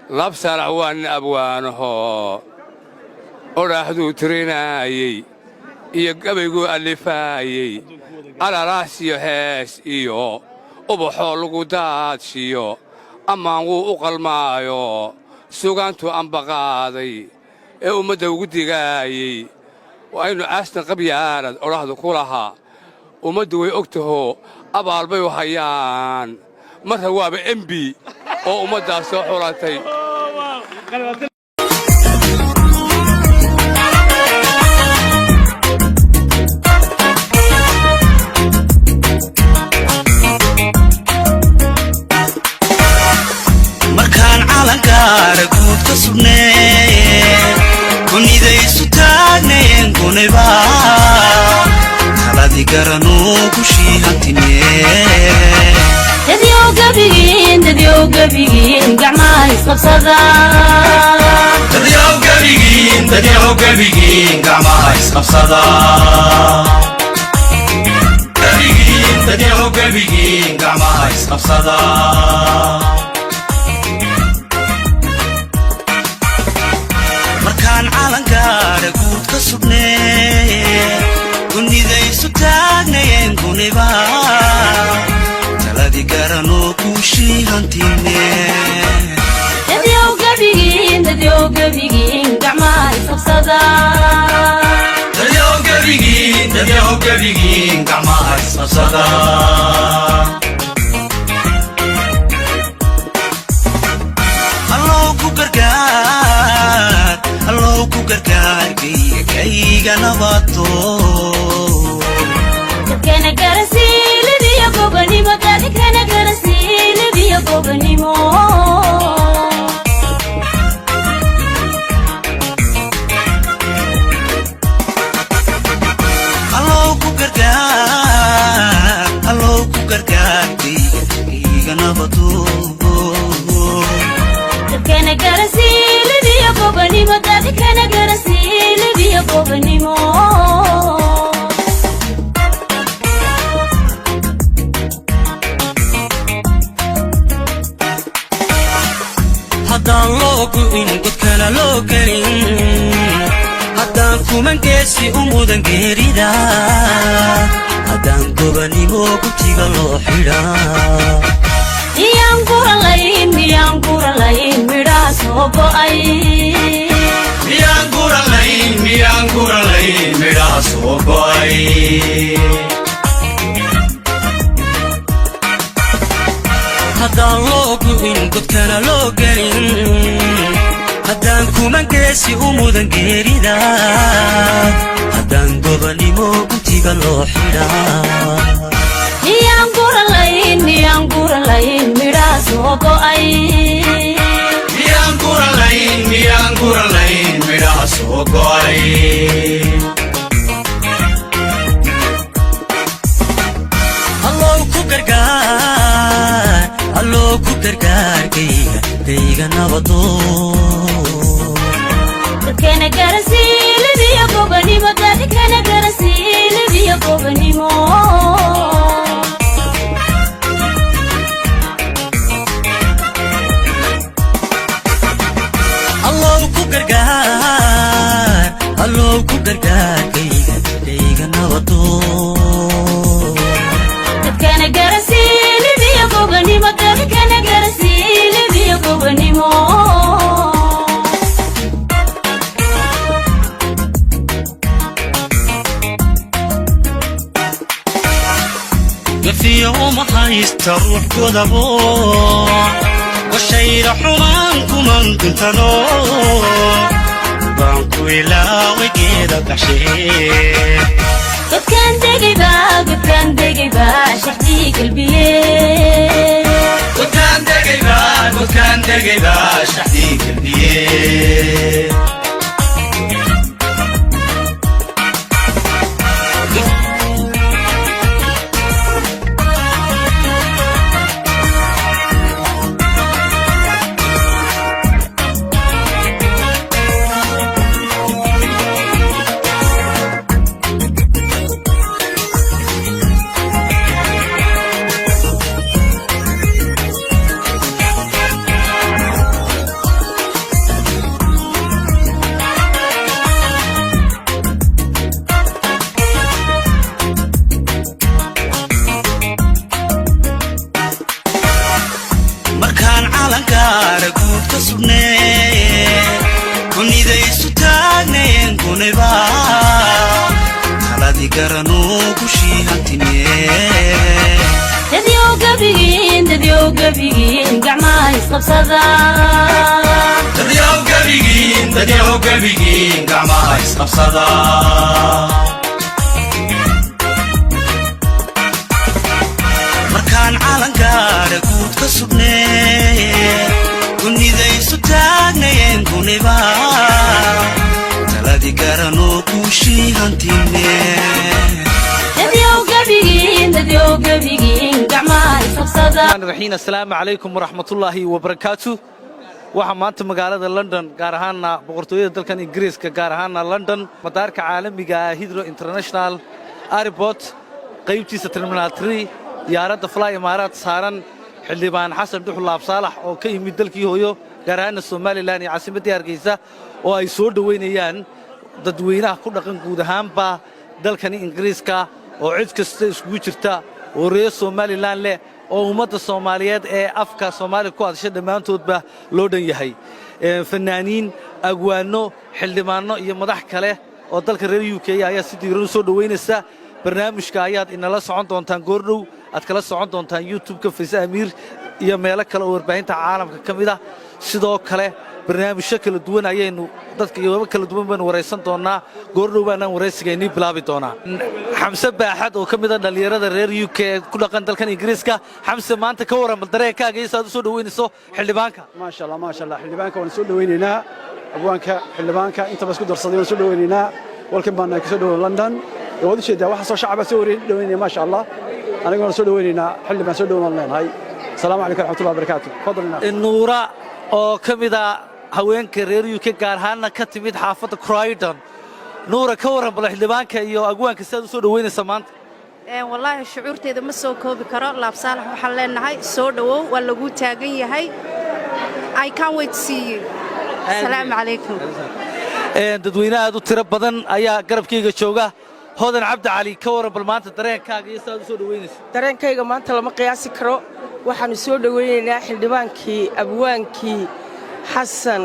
labsana waan abwaanaho oraahdu tirinaayay iyo gabaygu alifaayay alalaasiyo hees iyo ubaxoo lagu daadshiyo ammaan wuu u qalmaayo sugaantu ambaqaaday ee ummadda ugu digaayay waa inuu caastan qabyaarad oraahdu ku lahaa ummaddu way og taho abaal bay u hayaan marra waaba mb oo ummaddaas soo xulatay markaan calankaara guud ka sugnee kunidaysu taagneen kunayba taladi garanuu ku shiihantinee dadyow gabigiin gacmaha isqabsada dadyow gabigiin gacmaha isqabsada dadyow gabigiin gacmaha isqabsada markaan calankaara guud ka sugnee kunidaysu taagnayeen kunayba taladi garanoo ku shiihantinee dadyow gabigiin gacmaha isqabsada dadyow gabigiin gacmaha isqabsada allow ku gargaar kayga nabato dadkana garasiilibiyo gobanimo dadkana garasiilibiyo gobanimo allow ku gargaar kayga nabato dadkana garasiilibiyo gobanimo dadkana garasiilibiyo gobanimo haddaan loo gu'in godkana loo gelin haddaan kumangeesi u mudan geerida haddaan gobanimo gutiga loo xidhaa miyaan guralayn midhaha soo go'ay miyaan guralayn midhaha soo go'ay haddaan loo gu'in godkana loo gelin haddaan kumangeesi u mudan geerida haddaan gobanimo gutiga loo xidhaa miyaan guralayn midhaha soo go'ay miyaan guralayn midhaha soo go'ay allow ku gargaar kayga nabado dadkana garasiilibiyo gobanimo dadkana garasiilibiyo gobanimo allow ku gargaar kayga nabado dadkana garasiilibiyo gobanimo dadkana garasiilibiyo gobanimo gafiyo uma haysta ruux godabo washayra xumaan kuman duntano baan ku ilaaway geeda baxshee dadkan degayba shaxdii galbiye godkaan degayba shaxdii galbiye sugneen kunidaysu taagneen kuneba taladi garanuu kushii hantineen dadyow gabigiin gacmaha isqabsada dadyow gabigiin gacmaha isqabsada markaan calangaadha guud ka sugneen kunidaysu taagnayeen kuneba taladi garanuu kushii hantineen الرحيم السلام عليكم ورحمة الله وبركاته waxaa maanta magaalada London gaar ahaan boqortooyada dalkan Ingiriiska gaar ahaan London madaarka caalamiga ah Heathrow International Airport qaybtiisa Terminal 3 diyaaradda Fly Emirates saaran xildhibaan Xasan Dhuxul Absaalax oo ka yimid dalkii hooyo gaar ahaan Soomaaliland iyo caasimadda Hargeysa oo ay soo dhaweynayaan dadweynaha ku dhaqan guud ahaanba dalkan Ingiriiska oo cid kasta isku jirta oo reer Soomaaliland leh oo ummadda Soomaaliyeed ee afka Soomaali ku hadasha dhamaantoodba loo dhan yahay fanaaniin agwaano xildhibaano iyo madax kale oo dalka reer UK ayaa si diiran soo dhaweynaysa barnaamijka ayaad inala socon doontaan goordhow aad kala socon doontaan YouTube-ka Faysal Amiir iyo meelo kale oo warbaahinta caalamka kamid ah sidoo kale barnaamijyo kala duwan ayaynu dadka iyo kala duwan baan wareysan doonaa goordhow baan wareysigeennii bilaabi doonaa xamse baaxad oo kamid ah dhalinyarada reer UK ku dhaqan dalkan Ingiriiska xamse maanta ka waran dareenkaaga iyo saad soo dhaweynayso xildhibaanka ma sha Allah xildhibaanka waan soo dhaweynaynaa abwaanka xildhibaanka inta bas ku darsaday waan soo dhaweynaynaa walkan baan ka soo dhaweynaa London wada sheedaa waxa soo shacab soo dhaweynaya ma sha Allah aniga waan soo dhaweynaynaa xildhibaan soo dhaweynaa السلام عليكم ورحمة الله وبركاته تفضل النورة oo kamida haweenka reer UK gaar ahaan ka timid xaafadda Croydon nuura ka waran bal xildhibaanka iyo agwaanka sida soo dhaweynaysa maanta wallahi shucuurteeda ma soo koobi karo laab saalax waxaan leenahay soo dhawow waa lagu taagan yahay I can't wait to see you السلام عليكم dadweynaha aad u tiro badan ayaa garabkayga jooga hodan cabdi cali ka waran bal maanta dareenkaaga iyo sida soo dhaweynaysa dareenkayga maanta lama qiyaasi karo waxaan soo dhaweynaynaa xildhibaankii abwaankii xasan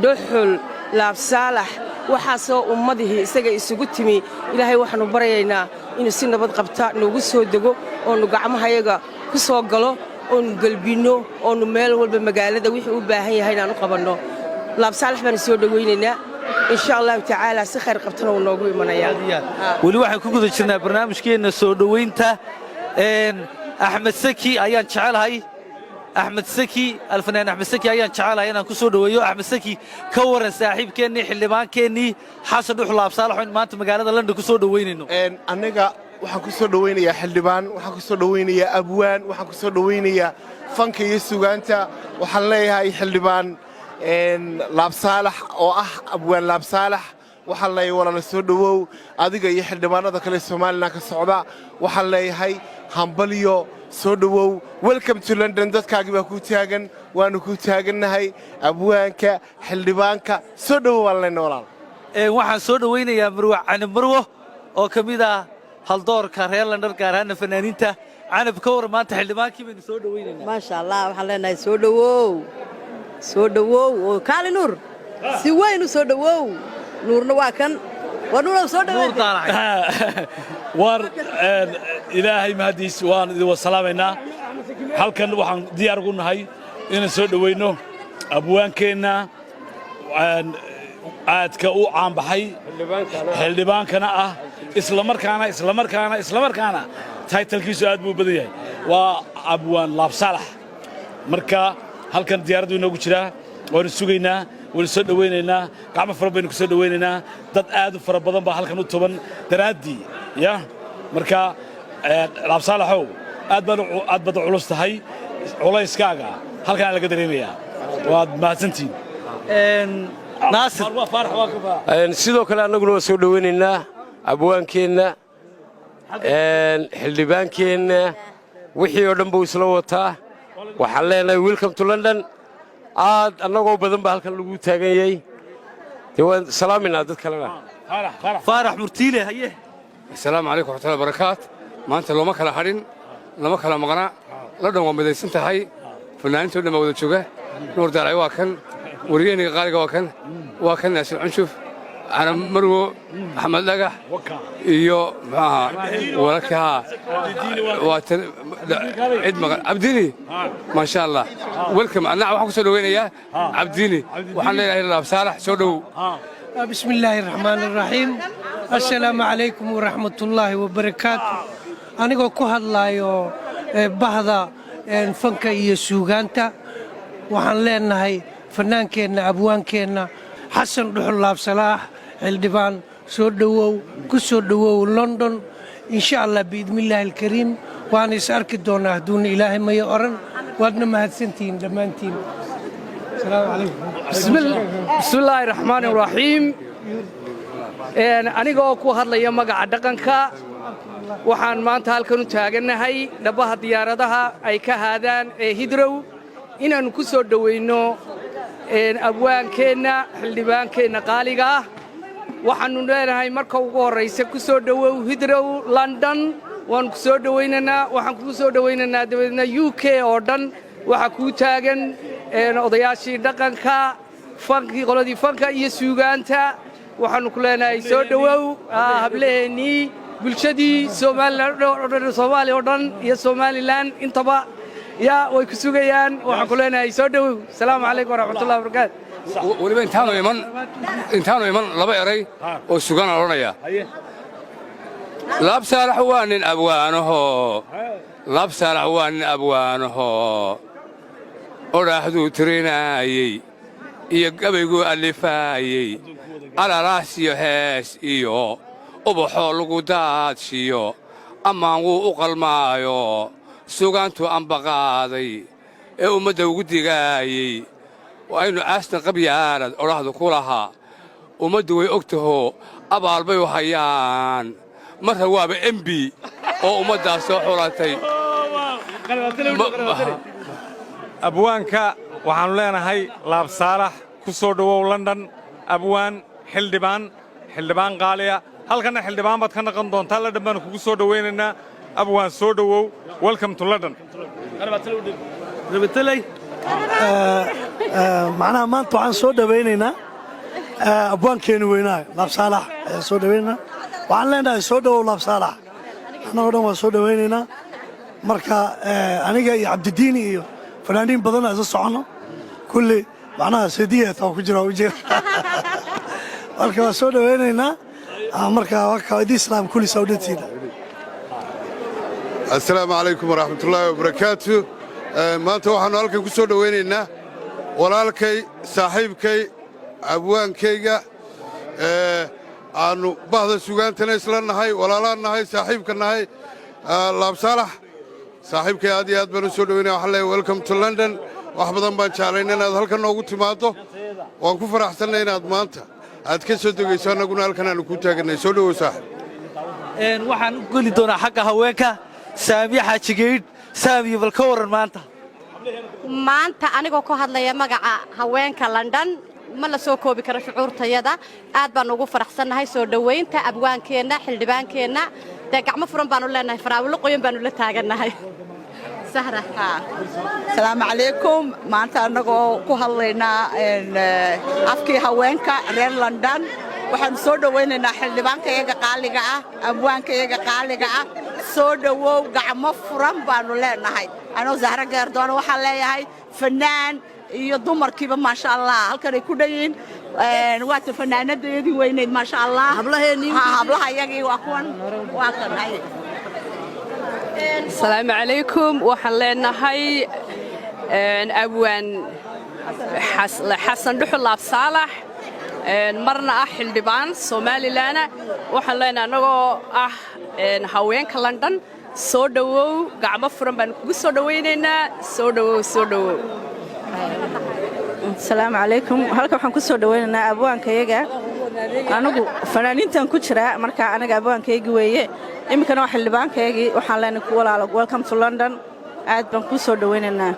dhuxul laab saalax waxaasoo ummadihii isaga isugu timi ilaahay waxaanu barayaynaa inuu si nabad qabta noogu soo dego oonu gacmahayaga ku soo galo oonu galbino oonu meel walba magaalada wixii u baahan yahay inaan u qabanno laab saalax baan soo dhaweynaynaa insha Allah ta'ala si khayr qabtana uu noogu imanayaa wali waxaan ku guda jirnaa barnaamijkeena soo dhaweynta أحمد سكي أيان شعلهاي أحمد سكي الفنان أحمد سكي أيان شعلهاي أنا كسر دويو أحمد سكي كور ساحب كني حلبان كني حسن روح صالح وين ما أنت مقالة لندن كسر دوينه أنا waxaan ku soo dhaweynaya xildhibaan waxaan ku soo dhaweynaya abwaan waxaan ku soo dhaweynaya fanka iyo suugaanta waxaan leeyahay xildhibaan laab saalax oo ah abwaan laab saalax waxaan leeyahay walaal soo dhawow adiga iyo xildhibaanada kale Soomaaliland ka socda waxaan leeyahay hambalyo soo dhawow welcome to London dadkaaga baa ku taagan waanu ku taaganahay abwaanka xildhibaanka soo dhawow walaalna walaal waxaan soo dhaweynayaa Marwo Canab Marwo oo kamid ah haldoorka reer London gaar ahaan fanaaniinta Canab ka war maanta xildhibaankii baynu soo dhaweynaynaa ma sha Allah waxaan leenahay soo dhawow oo kaali nuur si weyn u soo dhawow nuurna waa kan ونور إلهي مهديس وان ذي والسلامنا هل كان وحن ديار قلنا هاي إن سود وينه أبوان كنا عاد كأو عم بحي هالدبان كنا إسلامر كنا تايتل كيسو أدبو بديه وأبوان لاب صالح مركا هل كان ديار دوينه وجرا ورسوجينا ولسود ويننا قام فربنا كسود ويننا ضد آد فربنا بحالكم طبعا ترادي يا مركا لاب صالحو آد بدو علوست هاي والله إسكاجا هل كان على قدرين يا واد ما سنتين ناصر فرح واقفة sidoo kale anaguna soo dhaweynayna abwaankeena xildhibaankeena wixii oo dhan buu isla wataa waxaan leenahay welcome to London aad anagoo badan ba halkan lagu taagan yahay waan salaaminaa dad kalena faarax murtiile haye assalaamu alaykum wa rahmatullahi wa barakaat maanta looma kala hadhin lama kala maqna la dhan waa midaysan tahay fanaaniintu dhan wada jooga nuur dalay waa kan wariyeenka qaaliga waa kan naasir cunshuf أنا مرو أحمد لقح إيو معها ولكها عيد مغل عبديني ما شاء الله ولكم أنا وحكو سودوين إياه عبديني وحنا الله بصالح سودو بسم الله الرحمن الرحيم السلام عليكم ورحمة الله وبركاته أنا كو هادلايو بهذا فنكا iyo suugaanta waxaan leenahay fanaankeena abwaankeena xasan dhuxul laab salaax xildhibaan soo dhawow ku soo dhawow London insha Allah biidmillahi alkariim waan is arki doonaa haduun ilaahay ma oran waadna mahadsantiin dhamaantiin assalaamu calaykum bismillaahi raxmaani raxiim anigoo ku hadlaya magaca dhaqanka waxaan maanta halkan u taaganahay dhabaha diyaaradaha ay ka haadaan ee Heathrow inaanu ku soo dhaweyno abwaankeenna xildhibaankeenna qaaliga ah waxaanu leenahay marka ugu horeysa ku soo dhawow Heathrow London waan ku soo dhaweynaynaa waxaan ku soo dhaweynaynaa dawladna UK oo dhan waxa ku taagan odayaashii dhaqanka fankii qoladii fanka iyo suugaanta waxaanu ku leenahay soo dhawow hableeni bulshadii Soomaaliya oo dhan iyo Somaliland intaba يا ويكسوغيان وحكولنا يسودوا السلام عليكم ورحمة الله وبركاته ولما انتانو يمن لبا يري وسوغان اورنيا لابس الحوان ابوانه لابس الحوان ابوانه وراحدو تريناي iyo gabaygu alifaayay ala raasiyo hees iyo ubaxo lagu daadshiyo amaan uu u qalmaayo suugaantu ambaqaaday ee ummadda ugu digaayay waa inuu aastan qabyaalad oraahdu ku lahaa ummaddu way ogtaho abaal bay u hayaan marra waaba MB oo ummaddaas soo xulatay abwaanka waxaanu leenahay laab saalax ku soo dhawow London abwaan xildhibaan qaaliya halkana xildhibaan baad ka noqon doontaa la dhanbaan kugu soo dhaweynaynaa abwaan soo dhawow welcome to London macnaha maanta waxaan soo dhaweynaynaa abwaankeenu weynaa laab saalax ayaan soo dhaweynaynaa waxaan leenahay soo dhawow laab saalax annagoo dhan waan soo dhaweynaynaa marka aniga iyo cabdidiini iyo fanaaniin badan aan isla soconno kulli macnaha sadiyeed aan ku jira marka waan soo dhaweynaynaa marka wakaadii islaam kulli sawdatiina السلام عليكم ورحمة الله وبركاته maanta waxaanu halkan ku soo dhaweynaynaa walaalkay saaxiibkay abwaankayga aanu bahda suugaantana isla nahay walaalaan nahay saaxiibka nahay laab saalax saaxiibkay aad iyo aad baan u soo dhaweynaya waxaan leeyahay welcome to London wax badan baan jeclaynay inaad halkan noogu timaado waan ku faraxsannay inaad maanta aad ka soo degayso annaguna halkan aanu ku taaganay soo dhawow saaxiib waxaan u geli doonaa xagga haweenka saamiya xaajigeyd saamiya bal ka waran maanta anigoo ku hadlaya magaca haweenka London ma la soo koobi karo shucuurtayada aad baan ugu faraxsanahay soo dhaweynta abwaankeenna xildhibaankeenna gacmo furan baanu leenahay faraawilo qoyan baanu la taaganahay sahra السلام عليكم maanta anagoo ku hadlaynaa afkii haweenka reer London waxaan soo dhaweynaynaa xildhibaankayaga qaaliga ah abwaankayaga qaaliga ah soo dhawow gacmo furan baanu leenahay anoo Zahra Gaardoon waxaan leeyahay fanaan iyo dumarkiiba ma sha Allah halkan ay ku dhayin waa fanaanadeedii weyneed ma sha Allah hablahayaga waa kan السلام عليكم waxaan leenahay abwaan xasan dhuxul laab saalax marna ah xildhibaan Somaliland waxaan leenahay anagoo ah haweenka London soo dhawow gacmo furan baan kugu soo dhaweynaynaa soo dhawow السلام عليكم halka waxaan ku soo dhaweynaynaa abwaankayaga anigu fanaaniintan ku jira marka anaga abwaankayga weeye imikana waa xildhibaankaygii waxaan leenahay ku walaalo welcome to London aad baan ku soo dhaweynaynaa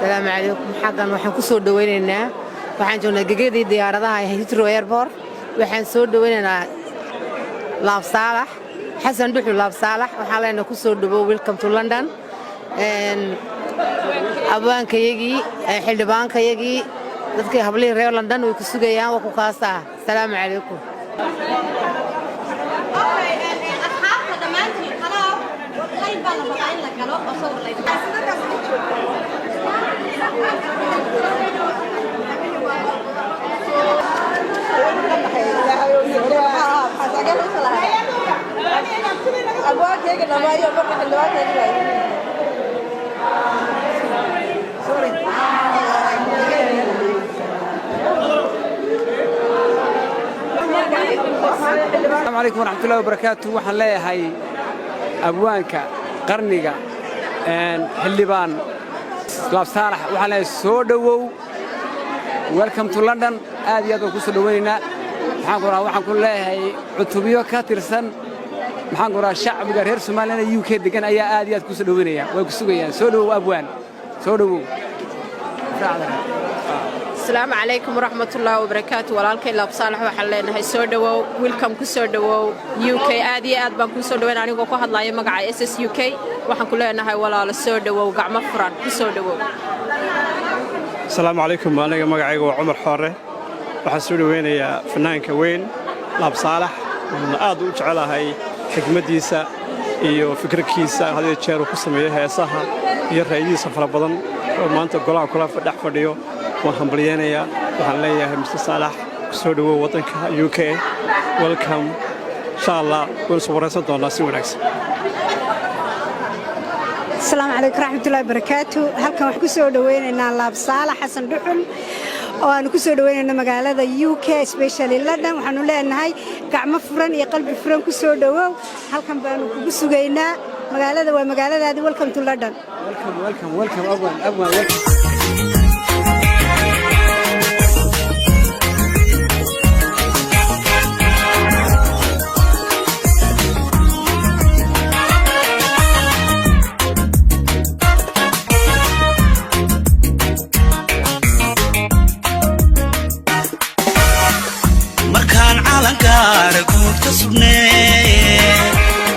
السلام عليكم xaqan waxaan ku soo dhaweynaynaa waxaan joognaa gegedii diyaaradaha Heathrow Airport waxaan soo dhaweynaynaa laab saalax xasan dhuxul laab saalax waxaan leenahay ku soo dhawow welcome to London abwaankayagii xildhibaankayagii dadkii hablihii reer London way ku sugayaan waa ku kaastaa salaamu calaykum السلام عليكم ورحمة الله وبركاته وحن لا هاي أبوانك قرنية حلبان لاب صالح وحن لا سودو ويلكم تو لندن آدي هذا كوس دوينا وحن كل هاي عتوبيو كاترسن وحن كل الشعب غير سومالنا يوكي دكان أي آدي هذا كوس دوينا وكسويان سودو أبوان سودو السلام عليكم ورحمة الله وبركاته walaalkay laab saalax waxaan leenahay soo dhawow welcome ku soo dhawow UK aad iyo aad baan ku soo dhaweyn anigoo ku hadlayo magaca SS UK waxaan ku leenahay walaalo soo dhawow gacmo furan ku soo dhawow السلام عليكم aniga magacaygu waa Umar Xore waxaan soo dhaweynayaa fanaanka weyn laab saalax aad u jecelahay xigmadiisa iyo fikirkiisa hadii jeer ku sameeyo heesaha iyo raayadiisa fara badan oo maanta golaha kula fadhiyo fadhiyo waxaan baliyeenayaa waxaan leeyahay Mr. Saalax soo dhawow wadanka UK welcome inshallah waan soo waraysan doonaa si wanaagsan السلام عليكم ورحمة الله وبركاته halkan wax ku soo dhaweynaynaa laab saalax xasan dhuxul oo aan ku soo dhaweynaynaa magaalada UK especially London waxaanu leenahay gacmo furan iyo qalbi furan ku soo dhawow halkan baanu kugu sugaynaa magaalada waa magaaladaadi welcome to London welcome abwan welcome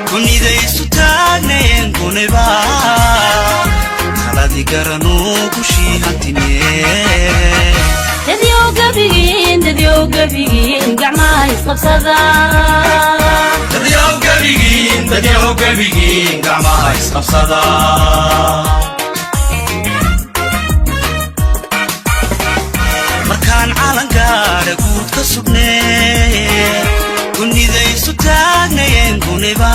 kunidaysu taagneen kuneba taladi garanuu ku shiihantinee dadyow gabigiin gacmaha isqabsada markaan calankaara guud ka sugnee kunidaysu taagnayeen kuneba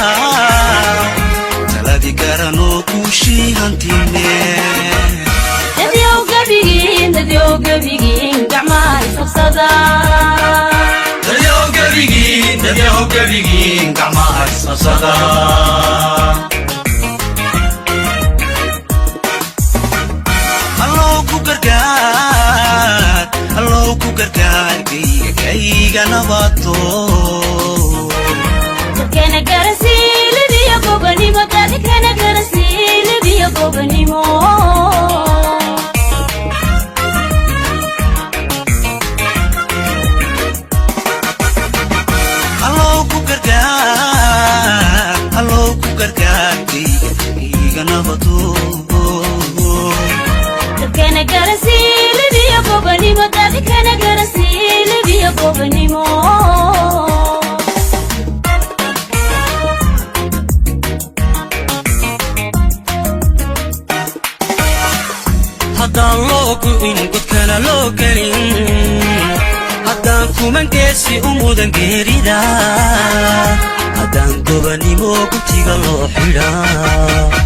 taladi garanoo ku shiihantinee dadyow gabigiin gacmaha isqabsada allow ku gargaar kayga nabato dadkana garasiilibiyo gobanimo dadkana garasiilibiyo gobanimo allow ku gargaar kayga nabato dadkana garasiilibiyo gobanimo dadkana garasiilibiyo gobanimo haddaan loo gu'in godkana loo gelin haddaan kumangeesi u mudan geerida haddaan gobanimo gutiga loo xidhaa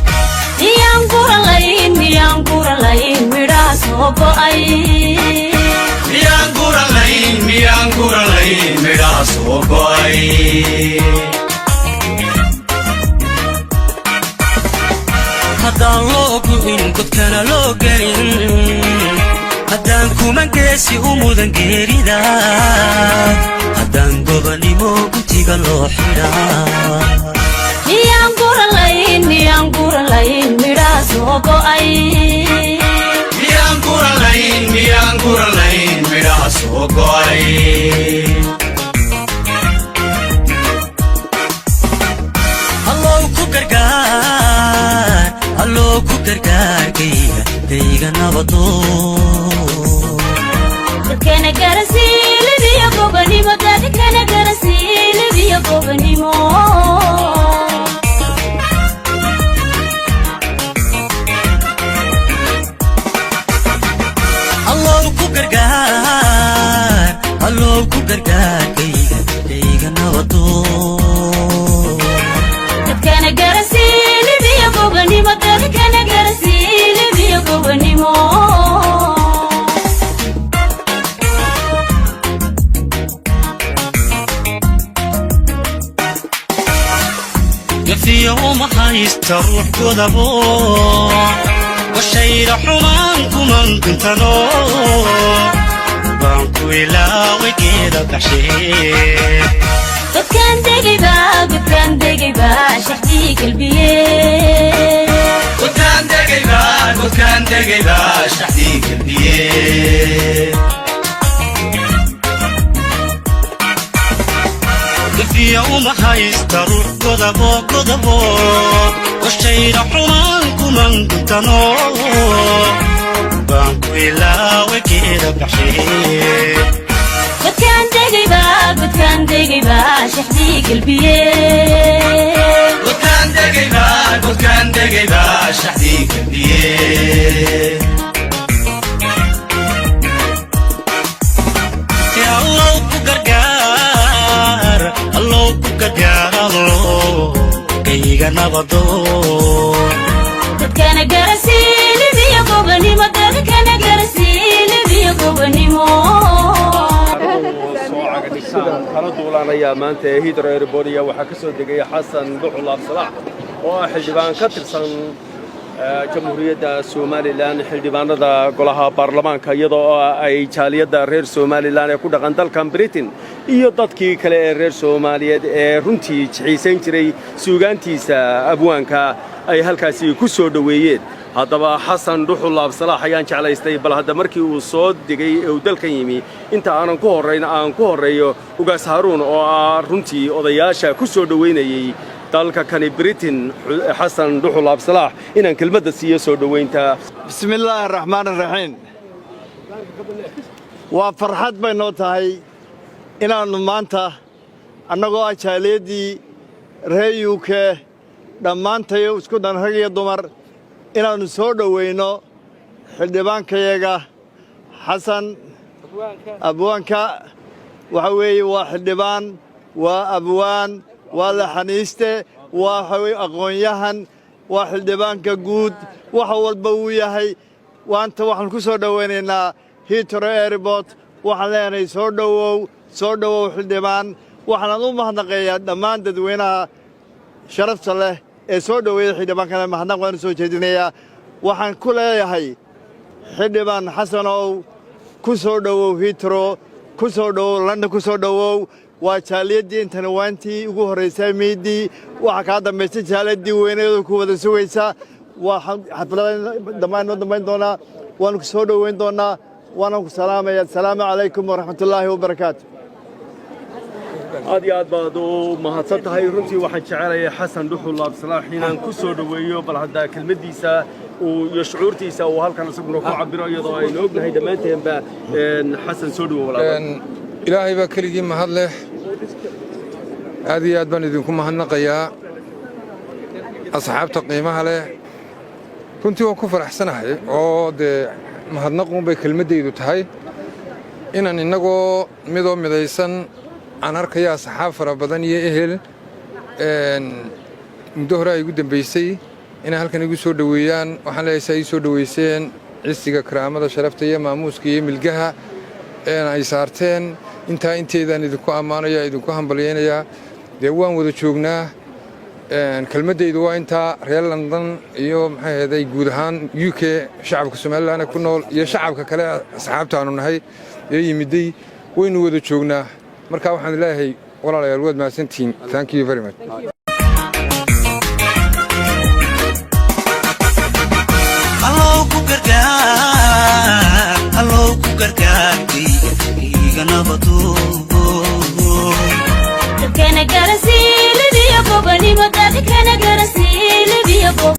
miyaan guralayn midhaha soo go'ay haddaan loo gu'in godkana loo gelin haddaan kumangeesi u mudan geerida haddaan gobanimo gutiga loo xidhaa miyaan guralayn midhaha soo go'ay allow ku gargaar kayga kayga nabado dadkana garasiili biyo gobanimo dadkana garasiili biyo gobanimo Allow ku gargaar kayga nabado dadkana garasiili biyo gobanimo dadkana garasiili biyo gobanimo yafiyo ma haysta ruux godabo washayra xumaan kuman kuntano banku ilaawi geeda baxshee dadkan degayba shaxdii qalbiye dadkan degayba shaxdii qalbiye yafiyo ma haysta ruux godabo washayra xumaan kuman kuntano banku ilaawi geeda baxshee dadkan degayba shaxdii qalbiye dadkan degayba shaxdii qalbiye Allow ku gargaar kayga nabado dadkana garasiili biyo gobanimo dadkana garasiili biyo gobanimo kala duulanaya maanta Heathrow Airport waxa ka soo degay Xasan Duxul Absalax oo ah xildhibaan ka tirsan jamhuuriyadda Soomaaliland xildhibaanada golaha baarlamaanka iyadoo ay jaaliyada reer Soomaaliland ee ku dhaqan dalkan Britain iyo dadkii kale ee reer Soomaaliyeed ee runtii xiisayn jiray suugaantiisa abwaanka ay halkaasi ku soo dhaweeyeen haddaba Xasan Duxul Absalax ayaan jeclaystay bal hadda markii uu soo degay ee uu dalkan yimi inta aan ku horeeyo ugaas Haruun oo runtii odayaasha ku soo dhaweynayay dalka kani Britain Xasan Duxul Absalax inaan kelmadda siiyo soo dhaweynta bismillaahir rahmaanir rahiim waa farxad bay noo tahay inaanu maanta annagoo jaaliyadii reer UK dhammaantay isku dhan rag iyo dumar inaanu soo dhaweyno xildhibaankayaga Xasan abwaanka waxa weeye waa xildhibaan waa abwaan waa la xaniiste waa aqoon-yahan waa xildhibaanka guud waxa walba uu yahay waanta waxaan ku soo dhaweynaynaa Heathrow Airport waxaan leenahay soo dhawow xildhibaan waxaan u mahadnaqayaa dhammaan dadweynaha sharafta leh ee soo dhaweeyay xildhibaankana mahadnaq waan soo jeedinayaa waxaan ku leeyahay xildhibaan Xasanow ku soo dhawow Heathrow ku soo dhawow London ku soo dhawow waa jaaliyadii intana waantii ugu horeysay meedii waxa ka dambeysay jaaliyadii weyneedu ku wada sugaysa waa xafladda dhammaan doona waan ku soo dhaweyn doonaa waan ku salaamayaa assalaamu calaykum waraxmatullaahi wabarakaatu aad iyo aad baad u mahadsan tahay runtii waxaan jecelahay Xasan Duxul Absalax inaan ku soo dhaweeyo bal hadda kelmadiisa iyo shucuurtiisa uu halkan isaguna ku cabiro iyadoo ay ognahay dhammaanteenba Xasan soo dhawow ilaahay baa keligii mahad leh aad iyo aad baan idinku mahadnaqayaa asxaabta qiimaha leh runtii waan ku faraxsanahay oo dee mahadnaquunbay kelmaddaydu tahay inaan innagoo midoo midaysan aan arkaya asxaab fara badan iyo ehel muddo hore ay igu dambaysay inay halkan igu soo dhoweeyaan waxaan leeyahay si ay ii soo dhoweyseen cisiga karaamada sharafta iyo maamuuska iyo milgaha ay saarteen intaa inteedaan idinku ammaanaya idinku hambalyaynayaa dee waan wada joognaa kelmaddaydu waa intaa reer London iyo maxay ahayd guud ahaan UK shacabka Soomaaliland ku nool iyo shacabka kale asxaabta aanu nahay ee yimiday waynu wada joognaa marka waxaan leeyahay walaalayaal waad mahadsantihiin thank you very much Allow ku gargaar kayga nabado dadkana garasiili